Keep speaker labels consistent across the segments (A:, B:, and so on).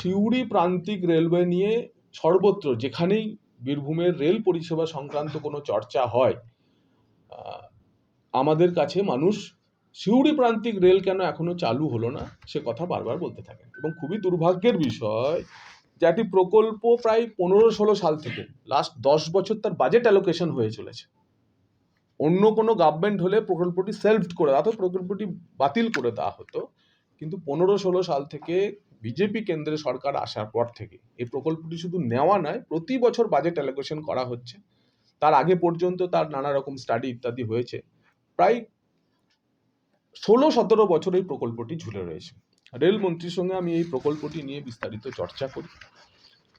A: সিউড়ি প্রান্তিক রেলওয়ে নিয়ে সর্বত্র যেখানেই বীরভূমের রেল পরিষেবা সংক্রান্ত কোনো চর্চা হয়, আহ, আমাদের কাছে মানুষ সিউড়ি প্রান্তিক রেল কেন এখনো চালু হলো না সে কথা বারবার বলতে থাকেন। এবং খুবই দুর্ভাগ্যের বিষয় যে একটি প্রকল্প প্রায় 15-16 সাল থেকে লাস্ট 10 বছর তার বাজেট অ্যালোকেশন হয়ে চলেছে। অন্য কোনো গভর্নমেন্ট হলে প্রকল্পটি সেলফড করে দেওয়া হতো, প্রকল্পটি বাতিল করে দেওয়া হতো, কিন্তু 15-16 সাল থেকে বিজেপি কেন্দ্রে সরকার আসার পর থেকে এই প্রকল্পটি শুধু নেওয়া নয়, প্রতি বছর বাজেট অ্যালোকেশন করা হচ্ছে। তার আগে পর্যন্ত তার নানা রকম স্টাডি ইত্যাদি হয়েছে। প্রায় 16-17 বছর এই প্রকল্পটি ঝুলে রয়েছে। রেলমন্ত্রীর সঙ্গে আমি এই প্রকল্পটি নিয়ে বিস্তারিত চর্চা করি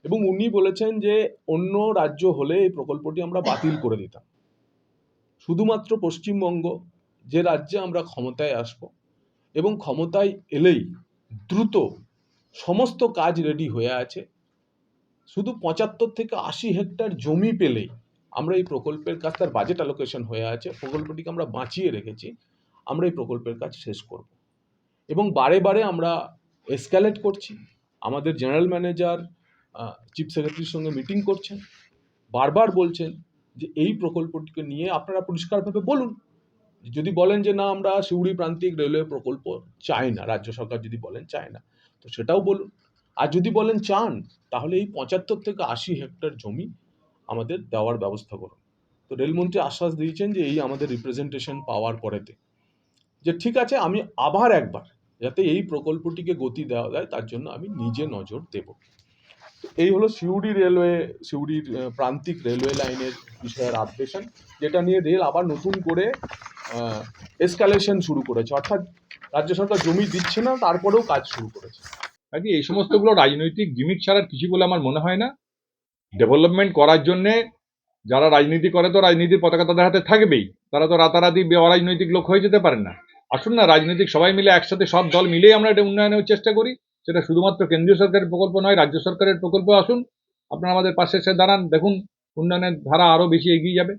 A: এবং উনি বলেছেন যে অন্য রাজ্য হলে এই প্রকল্পটি আমরা বাতিল করে দিতাম। শুধুমাত্র পশ্চিমবঙ্গ, যে রাজ্যে আমরা ক্ষমতায় আসব এবং ক্ষমতায় এলেই দ্রুত সমস্ত কাজ রেডি হয়ে আছে, শুধু 75 থেকে 80 হেক্টর জমি পেলেই আমরা এই প্রকল্পের কাজ, তার বাজেট অ্যালোকেশন হয়ে আছে, প্রকল্পটিকে আমরা বাঁচিয়ে রেখেছি, আমরা এই প্রকল্পের কাজ শেষ করব। এবং বারে বারে আমরা এসক্যালেট করছি, আমাদের জেনারেল ম্যানেজার চিফ সেক্রেটারির সঙ্গে মিটিং করছেন, বারবার বলছেন যে এই প্রকল্পটিকে নিয়ে আপনারা পরিষ্কারভাবে বলুন। যদি বলেন যে না আমরা সিউড়ি প্রান্তিক রেলওয়ে প্রকল্প চাই না, রাজ্য সরকার যদি বলেন চায় না, তো সেটাও বলুন। আর যদি বলেন চান, তাহলে এই 75 থেকে 80 হেক্টর জমি আমাদের দেওয়ার ব্যবস্থা করুন। তো রেলমন্ত্রী আশ্বাস দিয়েছেন যে এই আমাদের রিপ্রেজেন্টেশন পাওয়ার পরেতে যে ঠিক আছে, আমি আবার একবার যাতে এই প্রকল্পটিকে গতি দেওয়া যায় তার জন্য আমি নিজে নজর দেব। এই হলো সিউড়ি রেলওয়ে, সিউড়ির প্রান্তিক রেলওয়ে লাইনের বিষয়ের আপডেশন, যেটা নিয়ে রেল আবার নতুন করে এসকালেশন শুরু করেছে, অর্থাৎ রাজ্য সরকার জমি দিচ্ছে না, তারপরেও কাজ শুরু করেছে।
B: কাজে এই সমস্তগুলো রাজনৈতিক গিমিক ছাড়া কিছু বলে আমার মনে হয় না। ডেভেলপমেন্ট করার জন্য যারা রাজনীতি করে তো রাজনীতির পতাকা তাদের হাতে থাকবেই, তারা তো রাতারাতি অরাজনৈতিক লোক হয়ে যেতে পারেন না। আসুন না, রাজনৈতিক সবাই মিলে একসাথে, সব দল মিলেই আমরা এটা উন্নয়নের চেষ্টা করি। সেটা শুধুমাত্র কেন্দ্রীয় সরকারের প্রকল্প নয়, রাজ্য সরকারের প্রকল্প। আসুন, আপনারা আমাদের পাশে এসে দাঁড়ান, দেখুন উন্নয়নের ধারা আরো বেশি এগিয়ে যাবে।